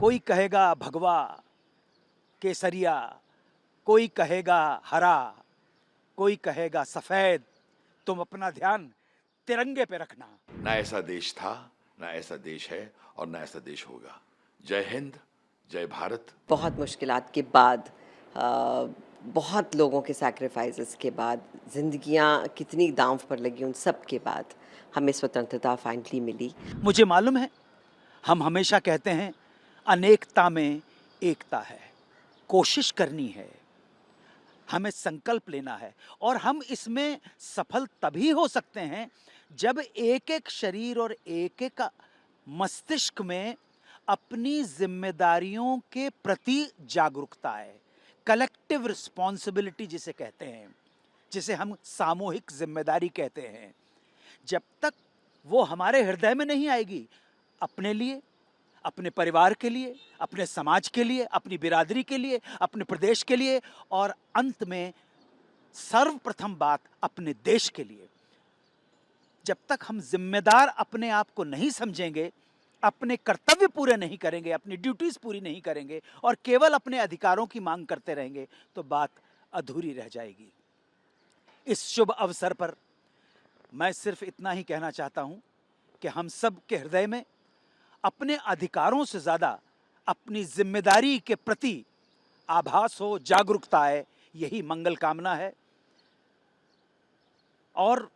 कोई कहेगा भगवा केसरिया, कोई कहेगा हरा, कोई कहेगा सफेद, तुम अपना ध्यान तिरंगे पे रखना। ना ऐसा देश था, ना ऐसा देश है और ना ऐसा देश होगा। जय हिंद, जय भारत। बहुत मुश्किलात के बाद बहुत लोगों के सैक्रिफाइसेस के बाद, ज़िंदगियाँ कितनी दांव पर लगी, उन सब के बाद हमें स्वतंत्रता फाइनली मिली। मुझे मालूम है, हम हमेशा कहते हैं अनेकता में एकता है, कोशिश करनी है, हमें संकल्प लेना है और हम इसमें सफल तभी हो सकते हैं जब एक एक शरीर और एक एक मस्तिष्क में अपनी जिम्मेदारियों के प्रति जागरूकता है। कलेक्टिव रिस्पॉन्सिबिलिटी जिसे कहते हैं, जिसे हम सामूहिक जिम्मेदारी कहते हैं, जब तक वो हमारे हृदय में नहीं आएगी, अपने लिए, अपने परिवार के लिए, अपने समाज के लिए, अपनी बिरादरी के लिए, अपने प्रदेश के लिए और अंत में सर्वप्रथम बात अपने देश के लिए, जब तक हम जिम्मेदार अपने आप को नहीं समझेंगे, अपने कर्तव्य पूरे नहीं करेंगे, अपनी ड्यूटीज पूरी नहीं करेंगे और केवल अपने अधिकारों की मांग करते रहेंगे, तो बात अधूरी रह जाएगी। इस शुभ अवसर पर मैं सिर्फ इतना ही कहना चाहता हूं कि हम सब के हृदय में अपने अधिकारों से ज्यादा अपनी जिम्मेदारी के प्रति आभास हो, जागरूकता आए, यही मंगल कामना है। और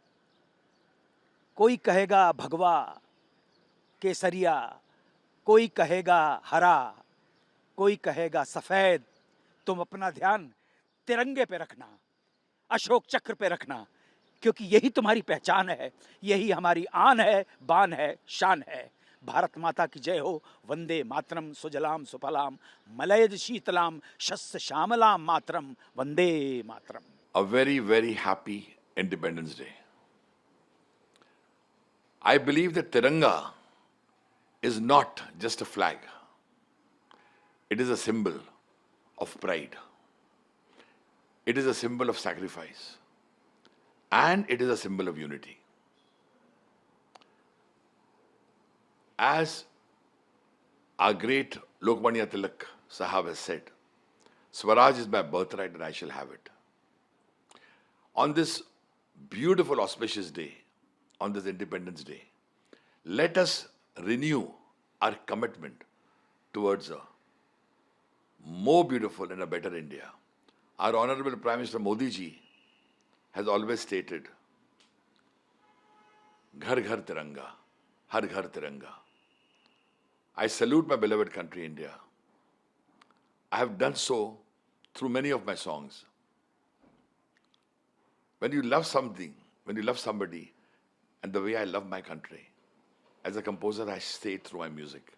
कोई कहेगा भगवा केसरिया, कोई कहेगा हरा, कोई कहेगा सफेद, तुम अपना ध्यान तिरंगे पे रखना, अशोक चक्र पे रखना, क्योंकि यही तुम्हारी पहचान है, यही हमारी आन है, बान है, शान है। भारत माता की जय हो। वंदे मातरम, सुजलाम सुफलाम मलयज शीतलाम शस्य श्यामलाम मातरम, Vande Mataram. A very, very happy Independence Day. I believe that Tiranga is not just a flag. It is a symbol of pride. It is a symbol of sacrifice. And it is a symbol of unity. As our great Lokmanya Tilak Sahab has said, Swaraj is my birthright and I shall have it. On this beautiful auspicious day, on this Independence Day, let us renew our commitment towards a more beautiful and a better India. Our Honorable Prime Minister Modi ji has always stated, Ghar Ghar Tiranga, Har Ghar Tiranga. I salute my beloved country, India. I have done so through many of my songs. When you love something, when you love somebody, and the way I love my country, as a composer, I say it through my music.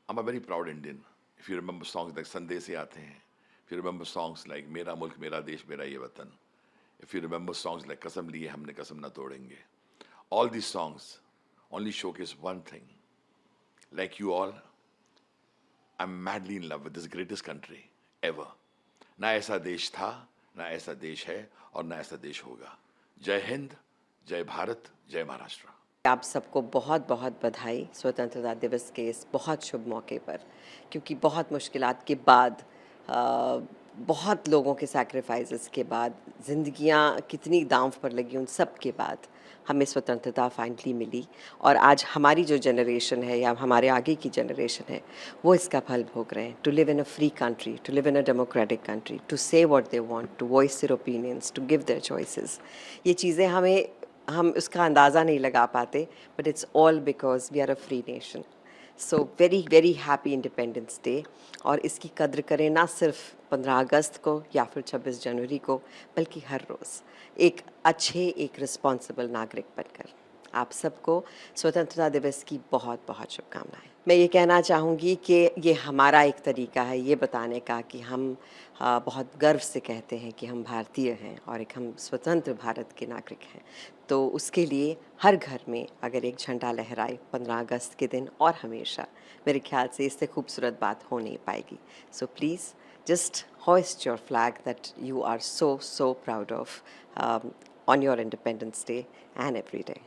I'm a very proud Indian. If you remember songs like Sandesh Aate Hain, if you remember songs like Mera Mulk, Mera Desh, Mera Ye Watan, if you remember songs like Kasam Liye Humne Kasam Na Todenge, all these songs only showcase one thing. Like you all, I'm madly in love with this greatest country ever. ना ऐसा देश था, ना ऐसा देश है और ना ऐसा देश होगा। जय हिंद, जय भारत, जय महाराष्ट्र। आप सबको बहुत बहुत बधाई स्वतंत्रता दिवस के इस बहुत शुभ मौके पर, क्योंकि बहुत मुश्किलात के बाद बहुत लोगों के सैक्रिफाइसेस के बाद, ज़िंदगियाँ कितनी दांव पर लगी, उन सब के बाद हमें स्वतंत्रता फाइनली मिली। और आज हमारी जो जनरेशन है या हमारे आगे की जनरेशन है, वो इसका फल भोग रहे हैं। To live in a free country, to live in a democratic country, to say what they want, to voice their opinions, to give their choices, ये चीज़ें हम उसका अंदाज़ा नहीं लगा पाते, but it's all because we are a free nation. So very very happy independence day. और इसकी कद्र करें ना सिर्फ 15 अगस्त को या फिर 26 जनवरी को, बल्कि हर रोज़ एक अच्छे, एक रिस्पॉन्सिबल नागरिक बनकर। आप सबको स्वतंत्रता दिवस की बहुत बहुत शुभकामनाएं। मैं ये कहना चाहूँगी कि ये हमारा एक तरीका है ये बताने का कि हम बहुत गर्व से कहते हैं कि हम भारतीय हैं और एक हम स्वतंत्र भारत के नागरिक हैं। तो उसके लिए हर घर में अगर एक झंडा लहराए 15 अगस्त के दिन और हमेशा, मेरे ख्याल से इससे खूबसूरत बात हो नहीं पाएगी। So please just hoist your flag that you are so proud of on your Independence Day and every day.